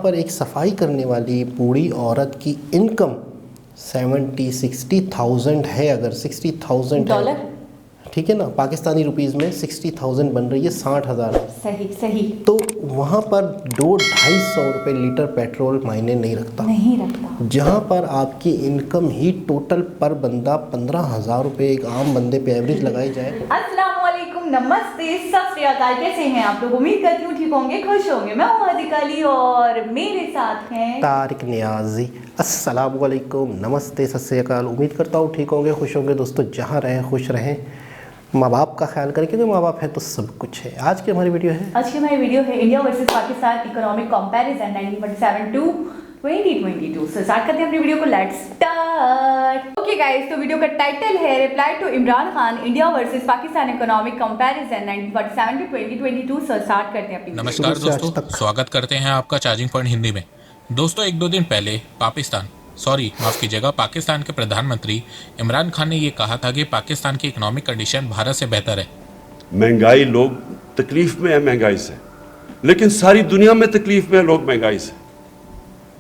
पर एक सफाई करने वाली बूढ़ी औरत की इनकम 60,000 है, अगर 60,000 डॉलर, ठीक है ना, पाकिस्तानी रुपीज़ में 60,000 बन रही है, 60,000। सही सही। तो वहाँ पर 200-250 रुपये लीटर पेट्रोल मायने नहीं रखता, नहीं रखता। जहाँ पर आपकी इनकम ही टोटल पर बंदा 15,000 रुपये एक आम बंदे पे एवरेज लगाई जाए। अस्सलाम वालेकुम, नमस्ते, सत श्री अकाल। कैसे हैं आप लोग? उम्मीद करती हूँ ठीक होंगे, खुश होंगे। मैं हूँ हादिका अली और मेरे साथ हैं तारिक नियाजी। अस्सलाम वालेकुम, नमस्ते, सत श्री अकाल। उम्मीद करता हूँ ठीक होंगे, खुश होंगे। दोस्तों, जहाँ रहें खुश रहें, माँ बाप का ख्याल करें, क्योंकि माँ बाप है तो सब कुछ है। आज की हमारी वीडियो है India versus Pakistan economic comparison 1947 to 2022। So start करते हैं अपनी वीडियो को, लेट्स स्टार्ट। ओके गाइस, तो वीडियो का टाइटल है reply to Imran Khan, India versus Pakistan economic comparison 1947 to 2022। So start करते हैं अपनी। नमस्कार दोस्तों, स्वागत करते हैं आपका चार्जिंग पॉइंट हिंदी में। दोस्तों, एक दो दिन पहले पाकिस्तान के प्रधानमंत्री इमरान खान ने ये कहा था कि पाकिस्तान की इकोनॉमिक कंडीशन भारत से बेहतर है। महंगाई, लोग तकलीफ में है महंगाई से, लेकिन सारी दुनिया में तकलीफ में है लोग महंगाई से।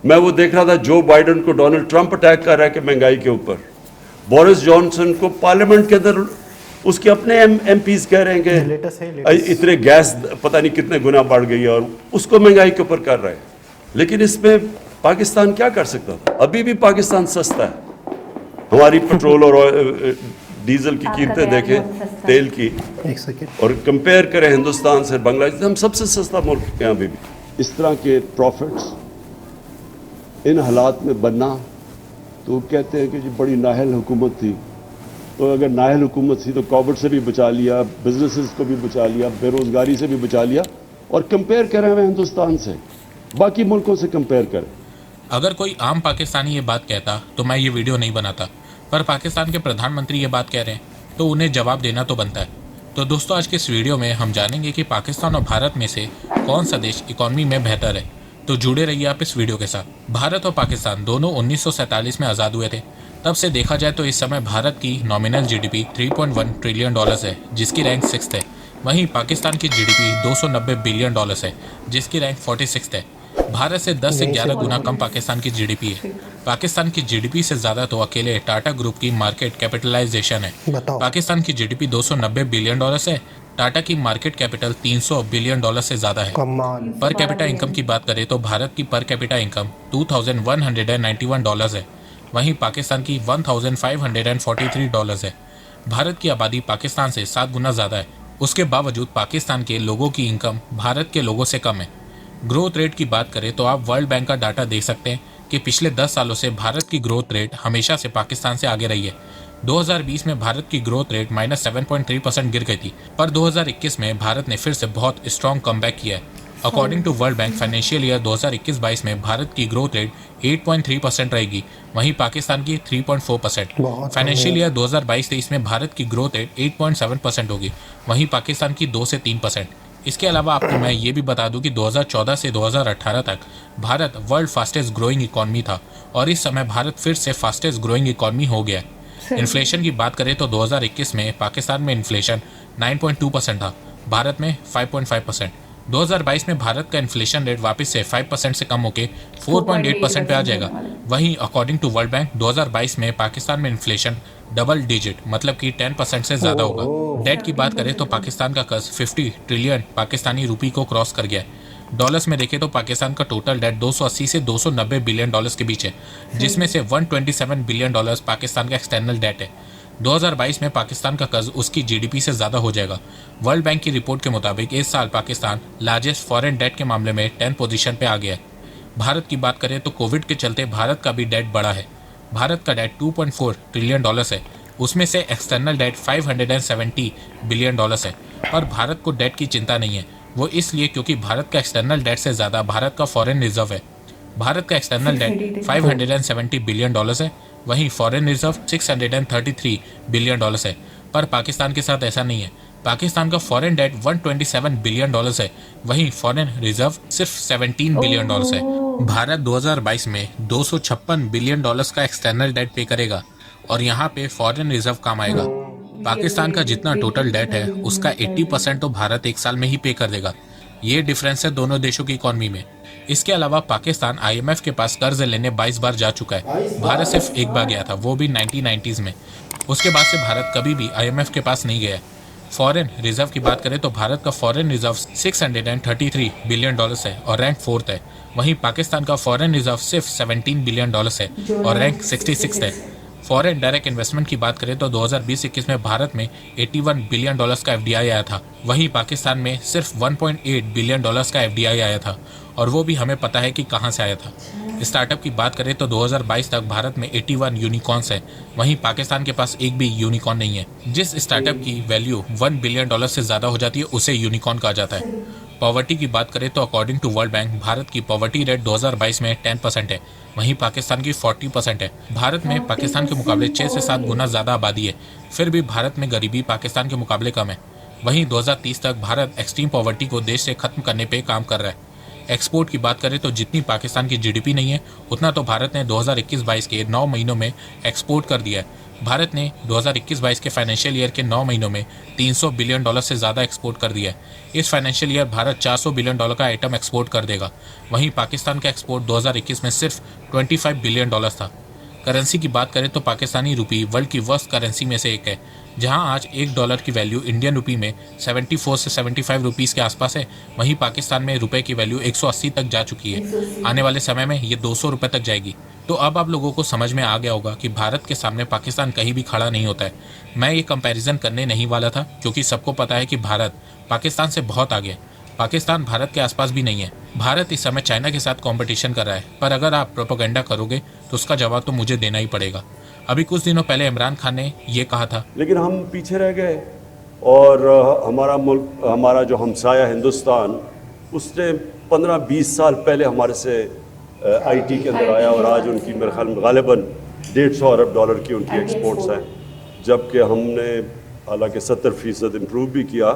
मैं वो देख रहा था, जो बाइडेन को डोनाल्ड ट्रंप अटैक कर रहा है कि महंगाई के ऊपर, बोरिस जॉनसन को पार्लियामेंट के अंदर उसके अपने एमपीज कह रहे हैं कि इतने गैस पता नहीं कितने गुना बढ़ गई है, और उसको महंगाई के ऊपर कर रहे हैं। लेकिन इसमें पाकिस्तान क्या कर सकता था? अभी भी पाकिस्तान सस्ता है। हमारी पेट्रोल और डीजल की कीमतें देखें, तेल की, एक सेकेंड, और कंपेयर करें हिंदुस्तान से, बांग्लादेश, हम सबसे सस्ता मुल्क हैं अभी भी। इस तरह के प्रॉफिट्स इन हालात में बनना, तो कहते हैं कि जी बड़ी नाहल हुकूमत थी। तो अगर नाहल हुकूमत थी तो कोविड से भी बचा लिया, बिजनेसेस को भी बचा लिया, बेरोजगारी से भी बचा लिया, और कंपेयर करें हमें हिंदुस्तान से, बाकी मुल्कों से कंपेयर करें। अगर कोई आम पाकिस्तानी ये बात कहता तो मैं ये वीडियो नहीं बनाता, पर पाकिस्तान के प्रधानमंत्री ये बात कह रहे हैं तो उन्हें जवाब देना तो बनता है। तो दोस्तों, आज के इस वीडियो में हम जानेंगे कि पाकिस्तान और भारत में से कौन सा देश इकॉनमी में बेहतर है। तो जुड़े रहिए आप इस वीडियो के साथ। भारत और पाकिस्तान दोनों 1947 में आज़ाद हुए थे। तब से देखा जाए तो इस समय भारत की नॉमिनल जीडीपी 3.1 ट्रिलियन डॉलर्स है, जिसकी रैंक 6th है। वहीं पाकिस्तान की जीडीपी 290 बिलियन डॉलर्स है, जिसकी रैंक 46th है। भारत से 10 से 11 गुना कम पाकिस्तान की जीडीपी है। पाकिस्तान की जीडीपी से ज़्यादा तो अकेले टाटा ग्रुप की मार्केट कैपिटलाइजेशन है। पाकिस्तान की जीडीपी 290 बिलियन डॉलर्स है, टाटा की मार्केट कैपिटल 300 बिलियन डॉलर से ज़्यादा है। पर कैपिटा इनकम की बात करें तो भारत की पर कैपिटा इनकम 2191 डॉलर्स है, वहीं पाकिस्तान की 1543 डॉलर्स है। भारत की आबादी पाकिस्तान से 7 गुना ज़्यादा है, उसके बावजूद पाकिस्तान के लोगों की इनकम भारत के लोगों से कम है। ग्रोथ रेट की बात करें तो आप वर्ल्ड बैंक का डाटा देख सकते हैं कि पिछले 10 सालों से भारत की ग्रोथ रेट हमेशा से पाकिस्तान से आगे रही है। 2020 में भारत की ग्रोथ रेट -7.3% गिर गई थी, पर 2021 में भारत ने फिर से बहुत स्ट्रॉन्ग कमबैक किया है। According to World Bank, financial year 2021-22 में भारत की ग्रोथ रेट 8.3% रहेगी, वहीं पाकिस्तान की 3.4%। फाइनेंशियल ईयर 2022-23 में भारत की ग्रोथ रेट 8.7% होगी, वहीं पाकिस्तान की 2 से 3%। इसके अलावा आपको मैं ये भी बता दूं कि 2014 से 2018 तक Bharat world fastest growing economy था, और इस समय भारत फिर से फास्टेस्ट ग्रोइंग इकॉनमी हो गया है। इन्फ्लेशन की बात करें तो 2021 में पाकिस्तान में इन्फ्लेशन 9.2% था, भारत में 5.5%। 2022 में भारत का इन्फ्लेशन रेट वापस से 5% से कम होकर 4.8% पे आ जाएगा। वहीं अकॉर्डिंग टू वर्ल्ड बैंक 2022 में पाकिस्तान में इन्फ्लेशन डबल डिजिट मतलब कि 10% से ज़्यादा होगा। डेट की बात करें तो पाकिस्तान का कर्ज 50 ट्रिलियन पाकिस्तानी रुपी को क्रॉस कर गया है। डॉलर्स में देखें तो पाकिस्तान का टोटल डेट 280 से 290 बिलियन डॉलर्स के बीच है, जिसमें से 127 बिलियन डॉलर्स पाकिस्तान का एक्सटर्नल डेट है। 2022 में पाकिस्तान का कर्ज उसकी जीडीपी से ज़्यादा हो जाएगा। वर्ल्ड बैंक की रिपोर्ट के मुताबिक इस साल पाकिस्तान लार्जेस्ट फॉरेन डेट के मामले में 10th पोजीशन पे आ गया है। भारत की बात करें तो कोविड के चलते भारत का भी डेट बढ़ा है। भारत का डेट 2.4 ट्रिलियन डॉलर्स है, उसमें से एक्सटर्नल डेट 570 बिलियन डॉलर्स है। पर भारत को डेट की चिंता नहीं है, वो इसलिए क्योंकि भारत का एक्सटर्नल डेट से ज़्यादा भारत का फॉरेन रिजर्व है। भारत का एक्सटर्नल डेट 570 बिलियन डॉलर्स है, वहीं फॉरेन रिजर्व 633 बिलियन डॉलर्स है। पर पाकिस्तान के साथ ऐसा नहीं है। पाकिस्तान का फॉरेन डेट 127 बिलियन डॉलर्स है, वहीं फॉरेन रिजर्व सिर्फ 17 बिलियन डॉलर्स है। भारत 2022 में 256 बिलियन डॉलर्स का एक्सटर्नल डेट पे करेगा, और यहाँ पे फॉरेन रिजर्व काम आएगा। पाकिस्तान का जितना टोटल डेट है उसका 80% तो भारत एक साल में ही पे कर देगा। ये डिफरेंस है दोनों देशों की इकॉनमी में। इसके अलावा पाकिस्तान IMF के पास कर्ज लेने 22 बार जा चुका है। भारत सिर्फ एक बार गया था, वो भी 1990s में। उसके बाद से भारत कभी भी IMF के पास नहीं गया। फॉरेन रिजर्व की बात करें तो भारत का फॉरेन रिजर्व 633 बिलियन डॉलर्स है और रैंक 4th है। वहीं पाकिस्तान का फॉरेन रिजर्व सिर्फ 17 बिलियन डॉलर्स है और रैंक 66 है। फॉरेन डायरेक्ट इन्वेस्टमेंट की बात करें तो 2020-21 में भारत में 81 बिलियन डॉलर्स का FDI आया था। वहीं पाकिस्तान में सिर्फ 1.8 बिलियन डॉलर्स का FDI आया था और वो भी हमें पता है कि कहां से आया था। स्टार्टअप की बात करें तो 2022 तक भारत में 81 यूनिकॉर्न्स है। वहीं पाकिस्तान के पास एक भी यूनिकॉर्न नहीं है। जिस स्टार्टअप की वैल्यू 1 बिलियन डॉलर से ज़्यादा हो जाती है उसे यूनिकॉर्न कहा जाता है। पॉवर्टी की बात करें तो according to World Bank Bharat की पॉवर्टी रेट 2022 में 10% है। वहीं पाकिस्तान की 40% है। भारत में पाकिस्तान के मुकाबले 6 से 7 गुना ज़्यादा आबादी है, फिर भी भारत में गरीबी पाकिस्तान के मुकाबले कम है। वहीं 2030 तक भारत एक्सट्रीम पॉवर्टी को देश से खत्म करने पे काम कर रहा है। एक्सपोर्ट की बात करें तो जितनी पाकिस्तान की GDP नहीं है उतना तो भारत ने 2021-22 के 9 महीनों में एक्सपोर्ट कर दिया है। भारत ने 2021-22 के फाइनेंशियल ईयर के 9 महीनों में 300 बिलियन डॉलर से ज़्यादा एक्सपोर्ट कर दिया है। इस financial year Bharat 400 billion dollar का आइटम एक्सपोर्ट कर देगा। वहीं पाकिस्तान का एक्सपोर्ट 2021 में सिर्फ 25 बिलियन डॉलर था। करेंसी की बात करें तो पाकिस्तानी रुपी वर्ल्ड की वर्स्ट करेंसी में से एक है। जहां आज $1 की वैल्यू इंडियन रुपी में 74 से 75 रुपीज़ के आसपास है, वहीं पाकिस्तान में रुपए की वैल्यू 180 तक जा चुकी है। आने वाले समय में ये 200 रुपये तक जाएगी। तो अब आप लोगों को समझ में आ गया होगा कि भारत के सामने पाकिस्तान कहीं भी खड़ा नहीं होता है। मैं ये कंपैरिजन करने नहीं वाला था क्योंकि सबको पता है कि भारत पाकिस्तान से बहुत आगे है। पाकिस्तान भारत के आसपास भी नहीं है। भारत इस समय चाइना के साथ कंपटीशन कर रहा है, पर अगर आप प्रोपेगेंडा करोगे तो उसका जवाब तो मुझे देना ही पड़ेगा। अभी कुछ दिनों पहले इमरान खान ने ये कहा था, लेकिन हम पीछे रह गए और हमारा मुल्क, हमारा जो हमसाया हिंदुस्तान, उसने 15-20 साल पहले हमारे से IT के अंदर आया और आज उनकी मेरे ख्याल में गालिबन 150 अरब डॉलर की उनकी एक्सपोर्ट्स हैं, जबकि हमने हालांकि 70% इम्प्रूव भी किया,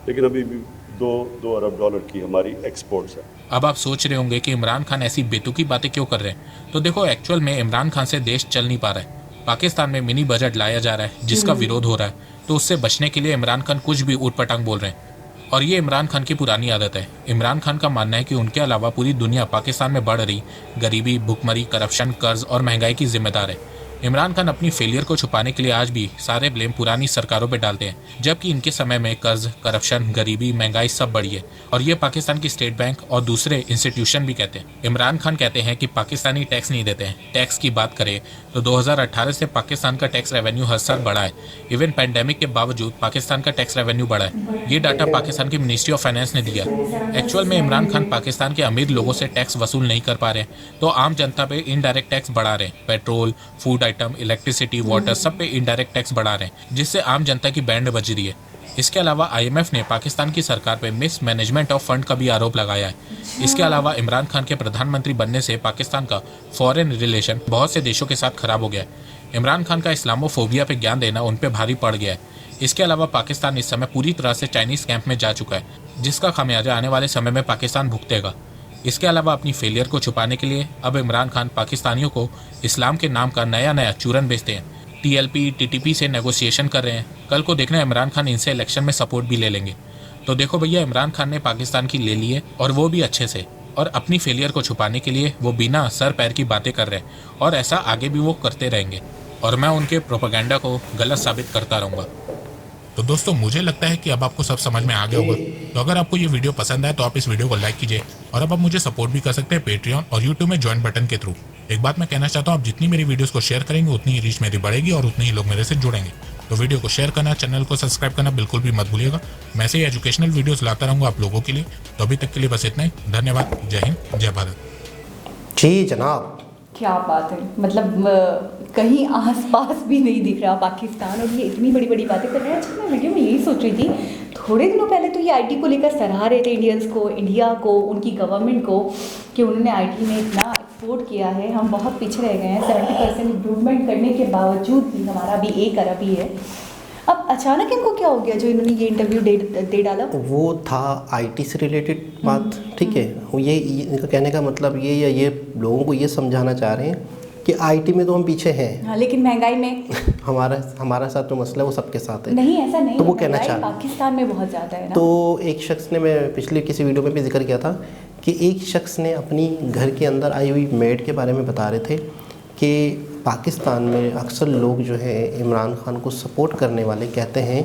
लेकिन अभी भी 2 अरब डॉलर की हमारी एक्सपोर्ट्स है। अब आप सोच रहे होंगे कि इमरान खान ऐसी बेतुकी बातें क्यों कर रहे हैं। तो देखो, एक्चुअल में इमरान खान से देश चल नहीं पा रहा है। पाकिस्तान में मिनी बजट लाया जा रहा है जिसका विरोध हो रहा है, तो उससे बचने के लिए इमरान खान कुछ भी ऊट-पटांग बोल रहे हैं और ये इमरान खान की पुरानी आदत है। इमरान खान का मानना है कि उनके अलावा पूरी दुनिया पाकिस्तान में बढ़ रही गरीबी, भुखमरी, करप्शन, कर्ज और महंगाई की जिम्मेदार है। इमरान खान अपनी फेलियर को छुपाने के लिए आज भी सारे ब्लेम पुरानी सरकारों पे डालते हैं, जबकि इनके समय में कर्ज, करप्शन, गरीबी, महंगाई सब बढ़ी है और ये पाकिस्तान की स्टेट बैंक और दूसरे इंस्टीट्यूशन भी कहते हैं। इमरान खान कहते हैं कि पाकिस्तानी टैक्स नहीं देते हैं। टैक्स की बात करें तो 2018 से पाकिस्तान का टैक्स रेवेन्यू हर साल बढ़ा है। इवन पैंडेमिक के बावजूद पाकिस्तान का टैक्स रेवेन्यू बढ़ा है। ये डाटा पाकिस्तान की मिनिस्ट्री ऑफ फाइनेंस ने दिया। एक्चुअल में इमरान खान पाकिस्तान के अमीर लोगों से टैक्स वसूल नहीं कर पा रहे हैं, तो आम जनता पे इनडायरेक्ट टैक्स बढ़ा रहे हैं। Petrol, food item, electricity, water, सब पे इनडायरेक्ट टैक्स बढ़ा रहे हैं, जिससे आम जनता की बैंड बज रही है। इसके अलावा IMF ने पाकिस्तान की सरकार पे मिस मैनेजमेंट ऑफ फंड का भी आरोप लगाया है। इसके अलावा इमरान खान के प्रधानमंत्री बनने से पाकिस्तान का फॉरेन रिलेशन बहुत से देशों के साथ खराब हो गया है। इमरान खान का इस्लामोफोबिया पे ज्ञान देना उन पे भारी पड़ गया है। इसके अलावा पाकिस्तान इस समय पूरी तरह से चाइनीज कैंप में जा चुका है, जिसका खामियाजा आने वाले समय में पाकिस्तान भुगतेगा। इसके अलावा अपनी फेलियर को छुपाने के लिए अब इमरान खान पाकिस्तानियों को इस्लाम के नाम का नया चूरन बेचते हैं। TLP, TTP से नेगोशिएशन कर रहे हैं। कल को देखना इमरान खान इनसे इलेक्शन में सपोर्ट भी ले लेंगे। तो देखो भैया, इमरान खान ने पाकिस्तान की ले ली है और वो भी अच्छे से, और अपनी फेलियर को छुपाने के लिए वो बिना सर पैर की बातें कर रहे हैं और ऐसा आगे भी वो करते रहेंगे और मैं उनके प्रोपेगेंडा को गलत साबित करता रहूँगा। तो दोस्तों, मुझे लगता है कि अब आपको सब समझ में आ गया होगा। तो अगर आपको ये वीडियो पसंद आए तो आप इस वीडियो को लाइक कीजिए और अब आप मुझे सपोर्ट भी कर सकते हैं पेट्रियन और यूट्यूब में ज्वाइन बटन के थ्रू। एक बात मैं कहना चाहता हूँ, आप जितनी मेरी वीडियोस को शेयर करेंगे उतनी ही रीच मेरी बढ़ेगी और उतने ही लोग मेरे से जुड़ेंगे। तो वीडियो को शेयर करना, चैनल को सब्सक्राइब करना बिल्कुल भी मत भूलिएगा। मैं ऐसे ही एजुकेशनल वीडियोस लाता रहूँगा आप लोगों के लिए। तो अभी तक के लिए बस इतना ही। धन्यवाद। जय हिंद, जय भारत। जी जनाब, क्या बात है, मतलब कहीं आसपास भी नहीं दिख रहा पाकिस्तान और ये इतनी बड़ी बड़ी बातें कर रहे हैं। अच्छा, मैं वीडियो में यही सोच रही थी, थोड़े दिनों पहले तो ये IT को लेकर सराह रहे थे इंडियंस को, इंडिया को, उनकी गवर्नमेंट को, कि उन्होंने IT में इतना एक्सपोर्ट किया है। हम बहुत पीछे रह गए हैं। 70% इम्प्रूवमेंट करने के बावजूद भी हमारा अभी 1 अरब ही है। अब अचानक इनको क्या हो गया जो इन्होंने ये इंटरव्यू दे डाला? वो था IT से रिलेटेड बात, ठीक है। ये इनका कहने का मतलब ये लोगों को ये समझाना चाह रहे हैं कि IT में तो हम पीछे हैं। हाँ, लेकिन महंगाई में हमारा साथ जो मसला है वो सबके साथ है। नहीं, ऐसा नहीं। तो वो कहना चाह पाकिस्तान में बहुत ज़्यादा है ना। तो एक शख्स ने, मैं पिछले किसी वीडियो में भी जिक्र किया था कि एक शख्स ने अपनी घर के अंदर आई हुई मेड के बारे में बता रहे थे कि पाकिस्तान में अक्सर लोग जो है इमरान खान को सपोर्ट करने वाले कहते हैं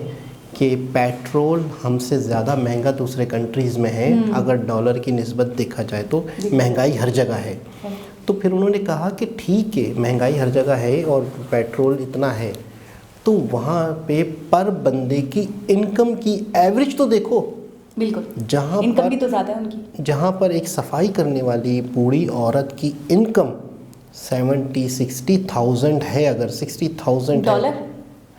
कि पेट्रोल हमसे ज़्यादा महंगा दूसरे कंट्रीज़ में है, अगर डॉलर की निस्बत देखा जाए तो महंगाई हर जगह है। तो फिर उन्होंने कहा कि ठीक है, महंगाई हर जगह है और पेट्रोल इतना है, तो वहाँ पे पर बंदे की इनकम की एवरेज तो देखो। बिल्कुल, जहाँ इनकम पर भी तो ज़्यादा है उनकी। जहाँ पर एक सफाई करने वाली बूढ़ी औरत की इनकम 60,000 है, अगर 60,000 डॉलर,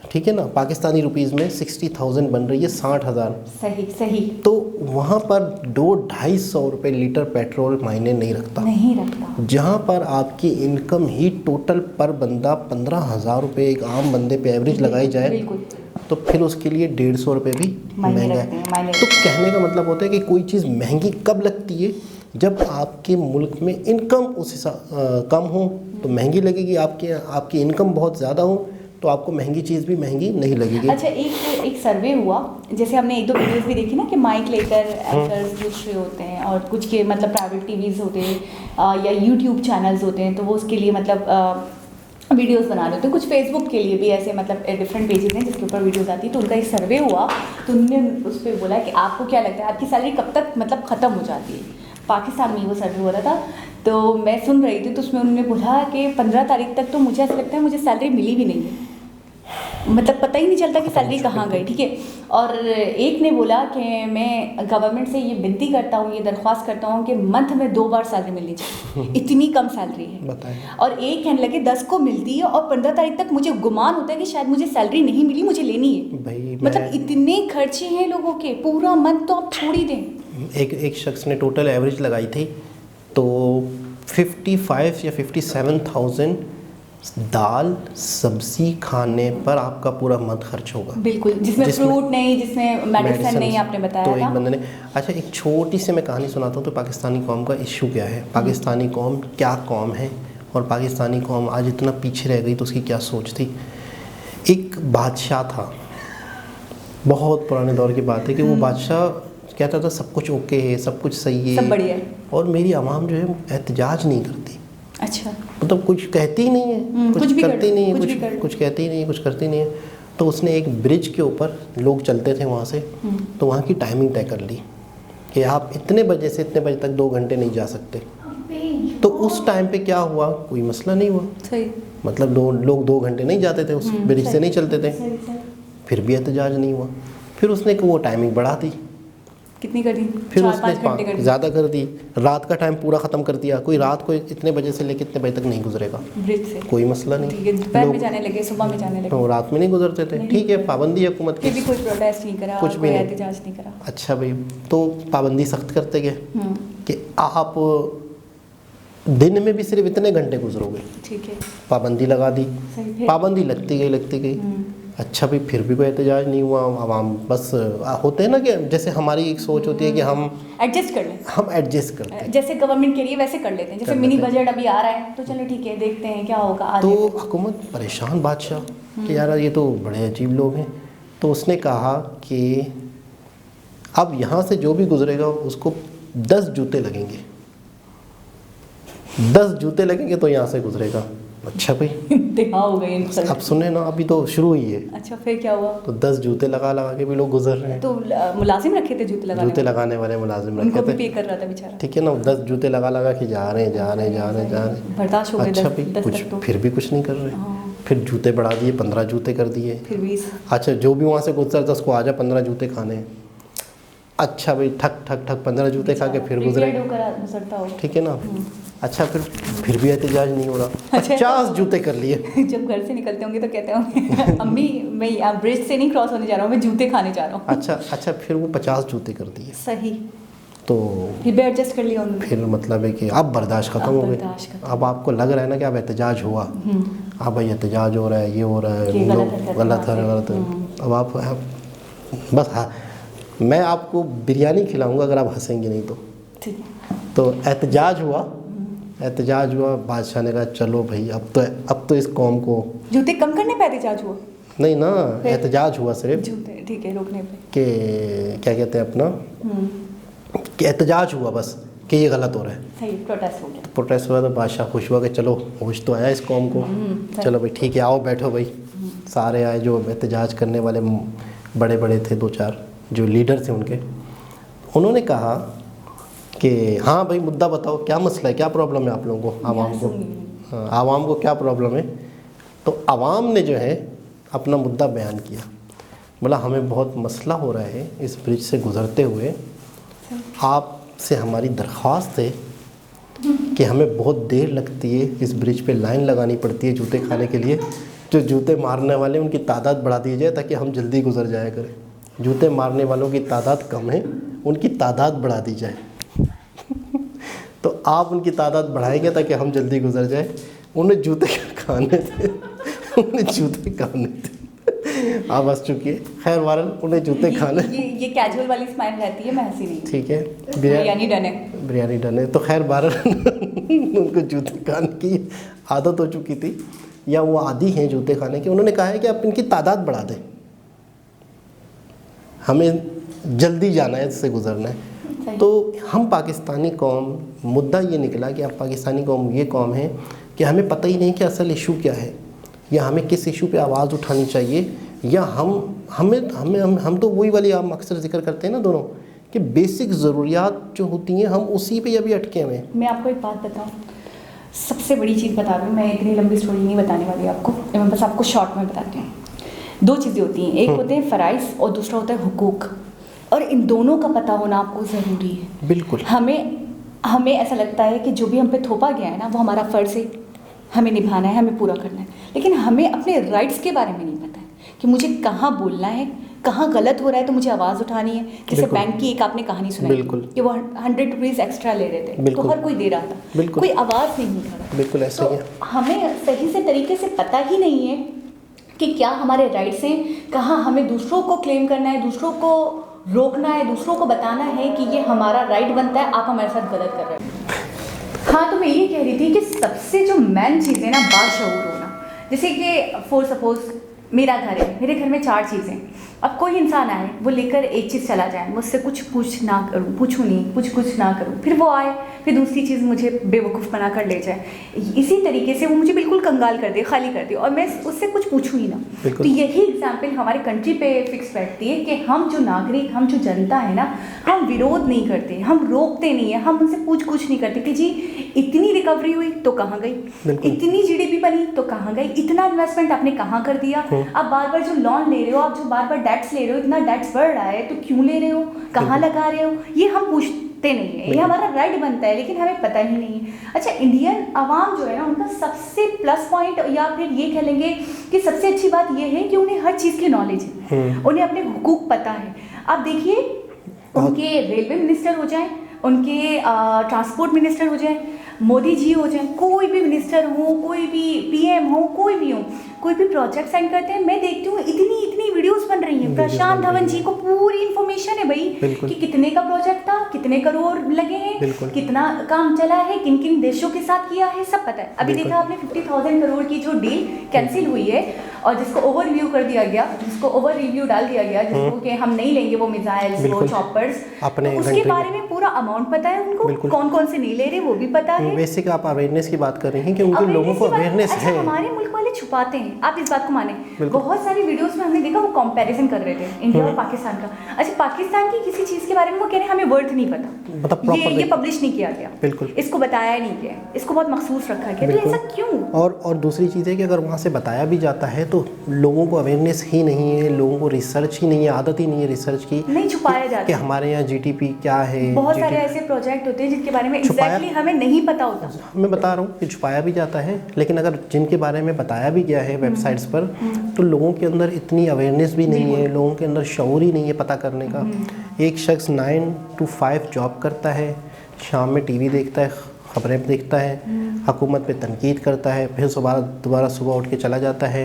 ठीक है ना, पाकिस्तानी रुपीज़ में 60,000 बन रही है 60,000। सही सही। तो वहाँ पर 200-250 रुपये लीटर पेट्रोल मायने नहीं रखता। नहीं रखता। जहाँ पर आपकी इनकम ही टोटल पर बंदा 15,000 रुपये एक आम बंदे पे एवरेज लगाई जाए, बिल्कुल, तो फिर उसके लिए 150 रुपये भी महंगा है। तो कहने का मतलब होता है कि कोई चीज़ महंगी कब लगती है, जब आपके मुल्क में इनकम उस हिसाब कम हो तो महंगी लगेगी, आपकी इनकम बहुत ज़्यादा हो तो आपको महंगी चीज़ भी महंगी नहीं लगेगी। अच्छा, एक सर्वे हुआ, जैसे हमने एक दो वीडियोस भी देखी ना कि माइक लेकर एंकर्स कुछ होते हैं और कुछ के मतलब प्राइवेट टीवीज़ होते हैं या यूट्यूब चैनल्स होते हैं, तो वो उसके लिए मतलब वीडियोस बना रहे होते हैं। कुछ फेसबुक के लिए भी ऐसे मतलब डिफरेंट पेजेस हैं जिसके ऊपर वीडियोस आती है। तो उनका एक सर्वे हुआ, तो उन्होंने उस पर बोला कि आपको क्या लगता है आपकी सैलरी कब तक मतलब ख़त्म हो जाती है। पाकिस्तान में वो सर्वे हो रहा था, तो मैं सुन रही थी, तो उसमें उन्होंने बोला कि 15 तारीख तक तो मुझे ऐसा लगता है मुझे सैलरी मिली भी नहीं है, मतलब पता ही नहीं चलता कि सैलरी कहाँ गई। ठीक है। और एक ने बोला कि मैं गवर्नमेंट से ये विनती करता हूँ, ये दरख्वास्त करता हूँ कि मंथ में 2 बार सैलरी मिलनी चाहिए, इतनी कम सैलरी है। बताएं। और एक कहने लगे 10 को मिलती है और 15 तारीख तक मुझे गुमान होता है कि शायद मुझे सैलरी नहीं मिली, मुझे लेनी है। भाई मतलब इतने खर्चे हैं लोगों के, पूरा मंथ तो आप छोड़ ही दें। एक शख्स ने टोटल एवरेज लगाई थी, तो 55 या 57,000 दाल सब्जी खाने पर आपका पूरा मंथ खर्च होगा। बिल्कुल, जिसमें फ्रूट नहीं, जिसमें मेडिसिन नहीं, आपने बताया तो था। एक बंदे ने, अच्छा एक छोटी सी मैं कहानी सुनाता हूँ। तो पाकिस्तानी कौम का इशू क्या है, पाकिस्तानी कौम क्या कौम है और पाकिस्तानी कौम आज इतना पीछे रह गई तो उसकी क्या सोच थी। एक बादशाह था, बहुत पुराने दौर की बात है कि वो बादशाह कहता था सब कुछ ओके है, सब कुछ सही है, सब बढ़िया है, और मेरी आवाम जो है एहतजाज नहीं करती। अच्छा, मतलब कुछ कहती ही नहीं है, कुछ भी करती नहीं है, कुछ कहती ही नहीं है, कुछ करती नहीं है। तो उसने एक ब्रिज के ऊपर लोग चलते थे वहाँ से, तो वहाँ की टाइमिंग तय कर ली कि आप इतने बजे से इतने बजे तक 2 घंटे नहीं जा सकते। तो उस टाइम पे क्या हुआ, कोई मसला नहीं हुआ। सही, मतलब लोग 2 घंटे नहीं जाते थे, उस ब्रिज से नहीं चलते थे, फिर भी एहतजाज नहीं हुआ। फिर उसने वो टाइमिंग बढ़ा दी, कितनी कर दी, फिर 4-5 घंटे कर दी, ज़्यादा कर दी, रात का टाइम पूरा ख़त्म कर दिया। कोई रात को इतने बजे से लेकर इतने बजे तक नहीं गुजरेगा, ब्रिज से, कोई मसला नहीं। ठीक है। दोपहर में जाने लगे, सुबह में जाने लगे, तो रात में नहीं गुजरते थे, ठीक है, पाबंदी हुकूमत की, फिर भी कोई प्रोटेस्ट नहीं करा, कुछ भी कोई नहीं, एहतजाज नहीं करा। अच्छा भाई, तो पाबंदी सख्त करते गए कि आप दिन में भी सिर्फ इतने घंटे गुजरोगे, ठीक है, पाबंदी लगा दी। सही, फिर पाबंदी लगती गई। अच्छा भाई, फिर भी कोई एहतजाज नहीं हुआ। आवाम बस होते हैं ना कि जैसे हमारी एक सोच होती है कि हम एडजस्ट कर लें, हम एडजस्ट करते हैं, जैसे गवर्नमेंट के लिए वैसे कर लेते हैं। जैसे मिनी बजट अभी आ रहा है तो चलो ठीक है, देखते हैं क्या होगा। तो हुकूमत परेशान, बादशाह कि यार ये तो बड़े अजीब लोग हैं। तो उसने कहा कि अब यहाँ से जो भी गुजरेगा उसको 10 जूते लगेंगे, 10 जूते लगेंगे तो यहाँ से गुजरेगा। अच्छा भाई, इंतहा हो गई इन सब। अब सुने ना, अभी तो शुरू हुई है। अच्छा, फिर क्या हुआ? तो 10 जूते लगा के भी लोग गुजर रहे हैं। तो मुलाजिम रखे थे जूते लगाने वाले मुलाजिम उनको रखे भी थे, पे कर रहा था बेचारा, ठीक है ना। 10 जूते लगा के जा रहे हैं। बर्दाश्त हो गए। अच्छा भाई, कुछ फिर भी कुछ नहीं कर रहे। फिर जूते बढ़ा दिए, 15 जूते कर दिए, फिर 20। अच्छा, जो भी वहाँ से गुजरता उसको आजा 15 जूते खाने। अच्छा भाई, ठक 15 जूते खा के फिर गुजरे, ठीक है ना। अच्छा, फिर भी एहतजाज नहीं हो रहा। 50 जूते कर लिए। जब घर से निकलते होंगे तो कहते होंगे अम्मी मैं यहाँ ब्रिज से नहीं क्रॉस होने जा रहा हूँ, मैं जूते खाने जा रहा हूँ। अच्छा, फिर वो 50 जूते कर दिए। सही, तो फिर भी एडजस्ट कर लिया उन्होंने। फिर मतलब है कि अब बर्दाश्त खत्म हो गई। अब आपको लग रहा है ना कि अब एहतजाज हुआ, अब भाई एहतजाज हो रहा है, ये हो रहा है, गलत है। अब आप बस, हाँ, मैं आपको बिरयानी खिलाऊंगा अगर आप हंसेंगे नहीं तो। ठीक है। तो एहतजाज हुआ, बादशाह ने कहा चलो भाई, अब तो इस कौम को जूते कम करने पे एहतजाज हुआ? नहीं ना, एहतजाज हुआ सिर्फ जूते, ठीक है, रोकने पे कि क्या कहते हैं अपना, कि एहतजाज हुआ बस कि ये गलत हो रहा है। सही, प्रोटेस्ट हो गया। प्रोटेस्ट हुआ तो बादशाह खुश हुआ कि चलो होश तो आया इस कौम को, चलो भाई ठीक है आओ बैठो भाई। सारे आए जो एहतजाज करने वाले बड़े बड़े थे, 2-4 जो लीडर थे उनके। उन्होंने कहा कि हाँ भाई मुद्दा बताओ, क्या मसला है, क्या प्रॉब्लम है आप लोगों को, आवाम को, हाँ आवाम को क्या प्रॉब्लम है। तो आवाम ने जो है अपना मुद्दा बयान किया, बोला हमें बहुत मसला हो रहा है इस ब्रिज से गुज़रते हुए, आपसे हमारी दरख्वास्त है कि हमें बहुत देर लगती है, इस ब्रिज पे लाइन लगानी पड़ती है जूते खाने के लिए, जो जूते मारने वाले उनकी तादाद बढ़ा दी जाए ताकि हम जल्दी गुजर जाया करें। जूते मारने वालों की तादाद कम है, उनकी तादाद बढ़ा दी जाए। तो आप उनकी तादाद बढ़ाएंगे ताकि हम जल्दी गुजर जाए। उन्हें जूते खाने थे, उन्हें जूते खाने थे। आप हंस चुकी है, खैर वारन उन्हें जूते खाने। ये कैजुअल वाली स्माइल रहती है, मैं हंसी नहीं। ठीक है, बिरयानी डन है, बिरयानी डन है। तो खैर वारन उनको जूते खाने की आदत हो चुकी थी, या वो आदी हैं जूते खाने के। उन्होंने कहा है कि आप इनकी तादाद बढ़ा दें, हमें जल्दी जाना है, इससे गुजरना है। तो हम पाकिस्तानी कौम, मुद्दा ये निकला कि आप पाकिस्तानी कौम ये कौम है कि हमें पता ही नहीं कि असल इशू क्या है, या हमें किस इशू पे आवाज़ उठानी चाहिए, या हम तो वही वाली आप अक्सर जिक्र करते हैं ना दोनों, कि बेसिक ज़रूरियात जो होती हैं हम उसी पे अभी अटके हुए हैं। मैं आपको एक बात बताऊँ, सबसे बड़ी चीज़ बता दूँ, मैं इतनी लंबी स्टोरी नहीं बताने वाली आपको, मैं बस आपको शॉर्ट में बताती हूँ। 2 चीज़ें होती हैं, एक होते हैं फ़राइज़ और दूसरा होता है हुकूक, और इन दोनों का पता होना आपको ज़रूरी है। बिल्कुल। हमें ऐसा लगता है कि जो भी हम पे थोपा गया है ना, वो हमारा फ़र्ज़ है, हमें निभाना है, हमें पूरा करना है, लेकिन हमें अपने राइट्स के बारे में नहीं पता है कि मुझे कहाँ बोलना है, कहाँ गलत हो रहा है तो मुझे आवाज़ उठानी है। जैसे बैंक की एक आपने कहानी सुनाई कि वो 100 रुपीज़ एक्स्ट्रा ले रहे थे, तो हर कोई दे रहा था, कोई आवाज़ नहीं उठा रहा। बिल्कुल ऐसा ही है। हमें सही से तरीके से पता ही नहीं है कि क्या हमारे राइट्स हैं, कहाँ हमें दूसरों को क्लेम करना है, दूसरों को रोकना है, दूसरों को बताना है कि ये हमारा राइट बनता है, आप हमारे साथ गलत कर रहे हैं। हाँ, तो मैं ये कह रही थी कि सबसे जो मेन चीज़ है ना, बाशऊर होना। जैसे कि फॉर सपोज मेरा घर है, मेरे घर में 4 चीज़ें, अब कोई इंसान आए, वो लेकर एक चीज़ चला जाए, मुझसे कुछ पूछूँ नहीं, कुछ ना करूँ, फिर वो आए, फिर दूसरी चीज़ मुझे बेवकूफ़ बना कर ले जाए, इसी तरीके से वो मुझे बिल्कुल कंगाल कर दे, खाली कर दे, और मैं उससे कुछ पूछूँ ही ना। तो यही एग्जाम्पल हमारे कंट्री पे फिक्स बैठती है कि हम जो नागरिक, हम जो जनता है ना, हम विरोध नहीं करते, हम रोकते नहीं है, हम उनसे कुछ नहीं करते कि जी इतनी रिकवरी हुई तो कहाँ गई, इतनी GDP बनी तो कहाँ गई, इतना इन्वेस्टमेंट आपने कहाँ कर दिया, आप बार बार जो लोन ले रहे हो, आप जो बार बार डेट्स ले रहे हो, इतना डेट्स बढ़ रहा है तो क्यों ले रहे हो, कहाँ लगा रहे हो, ये हम पूछते नहीं है। ये हमारा राइट बनता है, लेकिन हमें पता ही नहीं है। अच्छा, इंडियन आवाम जो है ना, उनका सबसे प्लस पॉइंट, या फिर ये कह लेंगे कि सबसे अच्छी बात ये है कि उन्हें हर चीज़ की नॉलेज है, उन्हें अपने हुकूक पता है। आप देखिए, उनके रेलवे मिनिस्टर हो जाए, उनके ट्रांसपोर्ट मिनिस्टर हो जाए, मोदी जी हो जाए, कोई भी मिनिस्टर हो, कोई भी PM हो, कोई भी हो, कोई भी प्रोजेक्ट साइन करते हैं, मैं देखती हूँ इतनी वीडियोस बन रही हैं। प्रशांत धवन जी को पूरी इन्फॉर्मेशन है भाई कि कितने का प्रोजेक्ट था, कितने करोड़ लगे हैं, कितना काम चला है, किन किन देशों के साथ किया है, सब पता है। अभी देखा आपने 50,000 करोड़ की जो डील कैंसिल हुई है, और जिसको ओवर रिव्यू कर दिया गया, जिसको ओवर रिव्यू डाल दिया गया, जिसको कि हम नहीं लेंगे वो मिसाइल्स, वो चॉपर्स, तो उसके बारे में पूरा अमाउंट पता है उनको, कौन कौन से नहीं ले रहे वो भी पता है। बेसिक आप अवेयरनेस की बात कर रही हैं कि उनके लोगों को अवेयरनेस है। हमारे मुल्क वाले छुपाते हैं, आप इस बात को माने। बहुत सारी वीडियोस में हमने देखा वो कंपैरिजन कर रहे थे इंडिया और पाकिस्तान का। अच्छा, पाकिस्तान की किसी चीज़ के बारे में वो कह रहे हैं हमें वर्थ नहीं पता, मतलब ये पब्लिश नहीं किया गया, बिल्कुल इसको बताया नहीं गया, इसको बहुत मखसूस रखा गया, तो ऐसा क्यों? और दूसरी चीज़ है कि अगर वहाँ से बताया भी जाता है तो लोगों को अवेयरनेस ही नहीं है, लोगों को रिसर्च ही नहीं है, आदत ही नहीं है रिसर्च की, नहीं छुपाया जाता कि हमारे यहाँ GDP क्या है। बहुत सारे ऐसे प्रोजेक्ट होते हैं जिनके बारे में एग्जैक्टली हमें नहीं पता होता। मैं बता रहा हूँ कि छुपाया भी जाता है, लेकिन अगर जिनके बारे में बताया भी गया है वेबसाइट्स पर, तो लोगों के अंदर इतनी अवेयरनेस भी नहीं है, लोगों के अंदर शऊर ही नहीं है पता करने का। एक शख्स 9 to 5 जॉब करता है, शाम में TV देखता है, खबरें देखता है, हुकूमत पे तनकीद करता है, फिर दोबारा सुबह उठ के चला जाता है।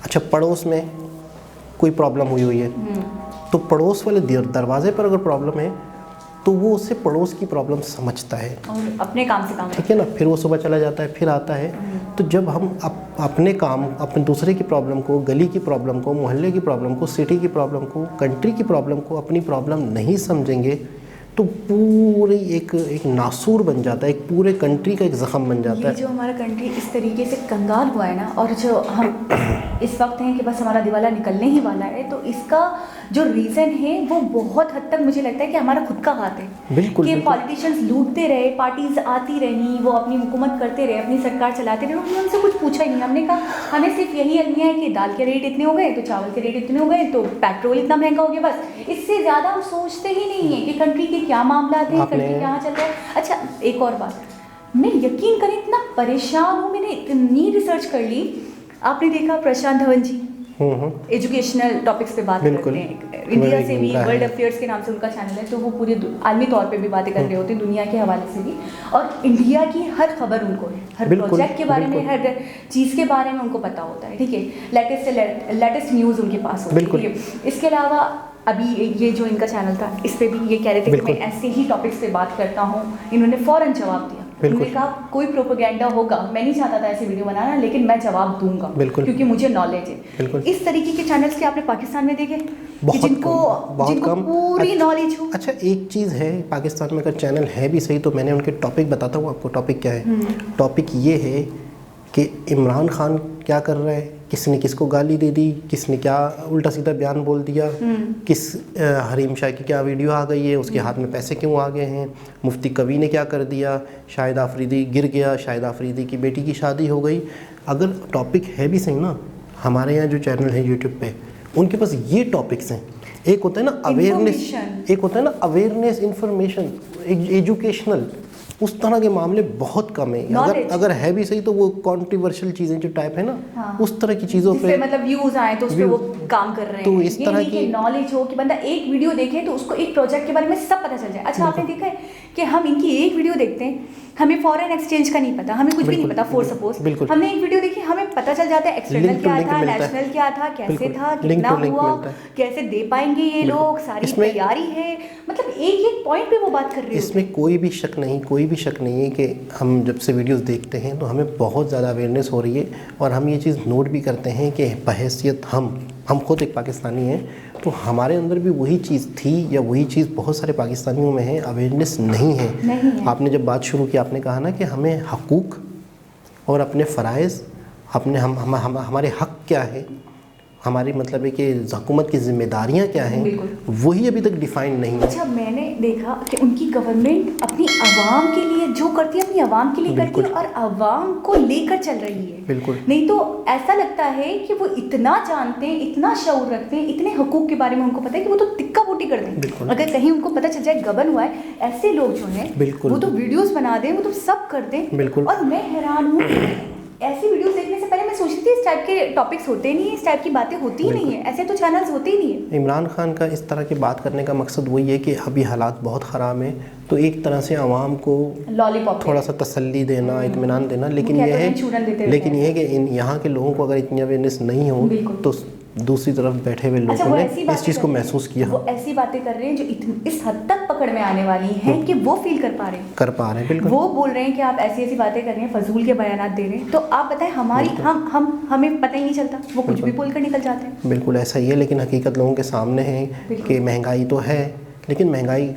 अच्छा, पड़ोस में कोई प्रॉब्लम हुई है तो पड़ोस वाले दरवाजे पर अगर प्रॉब्लम है तो वो उससे पड़ोस की प्रॉब्लम समझता है और अपने काम से काम, ठीक है ना, फिर वो सुबह चला जाता है, फिर आता है। तो जब हम अपने काम, अपने दूसरे की प्रॉब्लम को, गली की प्रॉब्लम को, मोहल्ले की प्रॉब्लम को, सिटी की प्रॉब्लम को, कंट्री की प्रॉब्लम को अपनी प्रॉब्लम नहीं समझेंगे, तो पूरी एक नासूर बन जाता है, एक पूरे कंट्री का एक ज़ख़म बन जाता ये है। जो हमारा कंट्री इस तरीके से कंगाल हुआ है ना, और जो हम इस वक्त हैं कि बस हमारा दिवाला निकलने ही वाला है, तो इसका जो रीज़न है वो बहुत हद तक मुझे लगता है कि हमारा खुद का हाथ है। बिल्कुल, कि बिल्कुल। पॉलिटिशियंस लूटते रहे, पार्टीज आती रही, वो अपनी हुकूमत करते रहे, अपनी सरकार चलाते रहे, उन्होंने हमसे कुछ पूछा ही नहीं। हमने कहा हमें सिर्फ यही अलमिया है कि दाल के रेट इतने हो गए तो चावल के रेट इतने हो गए तो पेट्रोल इतना महंगा हो गया, बस इससे ज़्यादा हम सोचते ही नहीं है कि कंट्री के क्या मामला हैं, कंट्री कहाँ चल रहा है। अच्छा, एक और बात, मैं यकीन करें इतना परेशान हूँ, मैंने इतनी रिसर्च कर ली। आपने देखा प्रशांत धवन जी एजुकेशनल टॉपिक्स पे बात करते हैं, इंडिया से भी, वर्ल्ड अफेयर्स के नाम से उनका चैनल है, तो वो पूरे आलमी तौर पे भी बातें कर रहे होते हैं दुनिया के हवाले से भी, और इंडिया की हर खबर उनको है, हर प्रोजेक्ट के बारे में, हर चीज़ के बारे में उनको पता होता है, ठीक है, लेटेस्ट न्यूज़ उनके पास होती है, ठीक है। इसके अलावा अभी ये जो इनका चैनल था, इस पे भी ये कह रहे थे कि मैं ऐसे ही टॉपिक्स पे बात करता हूँ, इन्होंने फ़ौरन जवाब दिया। उन्होंने कहा कोई प्रोपेगेंडा होगा, मैं नहीं चाहता था ऐसे वीडियो बनाना, लेकिन मैं जवाब दूंगा क्योंकि मुझे नॉलेज है। इस तरीके के चैनल्स के आपने पाकिस्तान में देखे जिनको पूरी नॉलेज हो? अच्छा, एक चीज़ है, पाकिस्तान में अगर चैनल है भी सही तो मैंने उनके टॉपिक बताता हूँ आपको। टॉपिक क्या है? टॉपिक ये है कि इमरान खान क्या कर रहा है, किसने किसको गाली दे दी, किसने क्या उल्टा सीधा बयान बोल दिया, किस हरीम शाह की क्या वीडियो आ गई है, उसके हाथ में पैसे क्यों आ गए हैं, मुफ्ती कवी ने क्या कर दिया, शाहिद आफरीदी गिर गया, शाहिद आफरीदी की बेटी की शादी हो गई। अगर टॉपिक है भी सही ना, हमारे यहाँ जो चैनल है यूट्यूब पे, उनके पास ये टॉपिक्स हैं। एक होता है ना अवेयरनेस, एक होता है ना अवेयरनेस, इंफॉर्मेशन, एजुकेशनल, उस तरह के मामले बहुत कम है। अगर है भी सही तो वो कंट्रोवर्शियल चीज़ें जो टाइप है ना, उस तरह की चीज़ों पे मतलब व्यूज आए तो उस पे वो काम कर रहे हैं। तो इस तरह की नॉलेज हो कि बंदा एक वीडियो देखे तो उसको एक प्रोजेक्ट के बारे में सब पता चल जाए। अच्छा, आपने देखा है कि हम इनकी एक वीडियो देखते हैं, हमें फॉरेन एक्सचेंज का नहीं पता, हमें कुछ भी नहीं पता। फॉर सपोज हमने एक वीडियो देखी, हमें पता चल जाता है एक्सटर्नल क्या था, नेशनल क्या था, कैसे था, कितना हुआ, कैसे दे पाएंगे ये लोग, सारी तैयारी है, मतलब एक एक पॉइंट पे वो बात कर रही है। इसमें कोई भी शक नहीं है कि हम जब से वीडियोस देखते हैं तो हमें बहुत ज़्यादा अवेयरनेस हो रही है, और हम ये चीज़ नोट भी करते हैं कि बहैसियत हम खुद एक पाकिस्तानी हैं, तो हमारे अंदर भी वही चीज़ थी या वही चीज़ बहुत सारे पाकिस्तानियों में है, अवेयरनेस नहीं है। आपने जब बात शुरू की, आपने कहा ना कि हमें हकूक़ और अपने फ़राइज़, अपने हमारे हक़ क्या है, हमारी मतलब है कि हुकूमत की जिम्मेदारियां क्या हैं, वही अभी तक डिफाइन नहीं है। अच्छा, मैंने देखा कि उनकी गवर्नमेंट अपनी आवाम के लिए जो करती है, अपनी आवाम के लिए करती है और आवाम को लेकर चल रही है। बिल्कुल। नहीं तो ऐसा लगता है कि वो इतना जानते हैं, इतना शऊर रखते हैं, इतने हकूक़ के बारे में उनको पता है कि वो तो तिक्का बूटी कर दें। अगर कहीं उनको पता चल जाए गबन हुआ है, ऐसे लोग जो हैं वो तो वीडियोस बना दें, वो तो सब कर दें। और मैं हैरान हूँ, ऐसी वीडियोस देखने से पहले मैं सोचती थी इस टाइप के टॉपिक्स होते नहीं है, इस टाइप की बातें होती ही नहीं है, ऐसे तो चैनल्स होते ही नहीं है। इमरान खान का इस तरह की बात करने का मकसद वही है कि अभी हालात बहुत ख़राब हैं, तो एक तरह से आवाम को लॉलीपॉप थोड़ा सा तसल्ली देना, इत्मीनान देना। लेकिन यह है कि यहाँ के लोगों को अगर इतनी अवेयरनेस नहीं हो तो दूसरी तरफ बैठे हुए लोगों ने इस चीज़ को महसूस किया। वो ऐसी बातें कर रहे हैं जो इस हद तक पकड़ में आने वाली हैं कि वो फील कर पा रहे हैं। बिल्कुल। वो बोल रहे हैं कि आप ऐसी ऐसी बातें कर रहे हैं, फजूल के बयानात दे रहे हैं, तो आप बताएं हमारी हमें पता ही नहीं चलता, वो कुछ भी बोल कर निकल जाते हैं। बिल्कुल ऐसा ही है, लेकिन हकीकत लोगों के सामने है कि महंगाई तो है, लेकिन महंगाई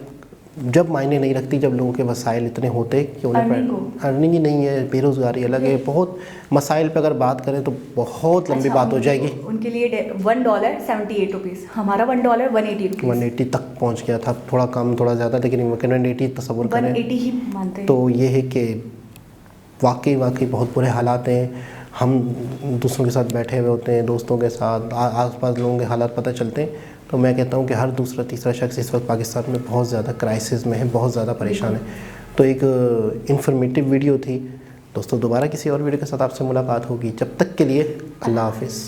जब मायने नहीं रखती जब लोगों के वसाइल इतने होते कि उन्हें अर्निंग ही नहीं है, बेरोज़गारी अलग है, बहुत मसाइल पे अगर बात करें तो बहुत लंबी बात हो जाएगी। उनके लिए $1 78 रुपीज़, हमारा $1 180 रुपीज़, 180 तक पहुंच गया था, थोड़ा कम थोड़ा ज़्यादा, लेकिन 180 तस्वुर करें 180 ही मानते हैं। तो ये है कि वाकई बहुत बुरे हालात हैं। हम दूसरों के साथ बैठे हुए होते हैं, दोस्तों के साथ, आसपास लोगों के हालात पता चलते हैं, तो मैं कहता हूँ कि हर दूसरा तीसरा शख्स इस वक्त पाकिस्तान में बहुत ज़्यादा क्राइसिस में है, बहुत ज़्यादा परेशान है। तो एक इन्फॉर्मेटिव वीडियो थी दोस्तों। दोबारा किसी और वीडियो के साथ आपसे मुलाकात होगी, जब तक के लिए अल्लाह हाफिज़।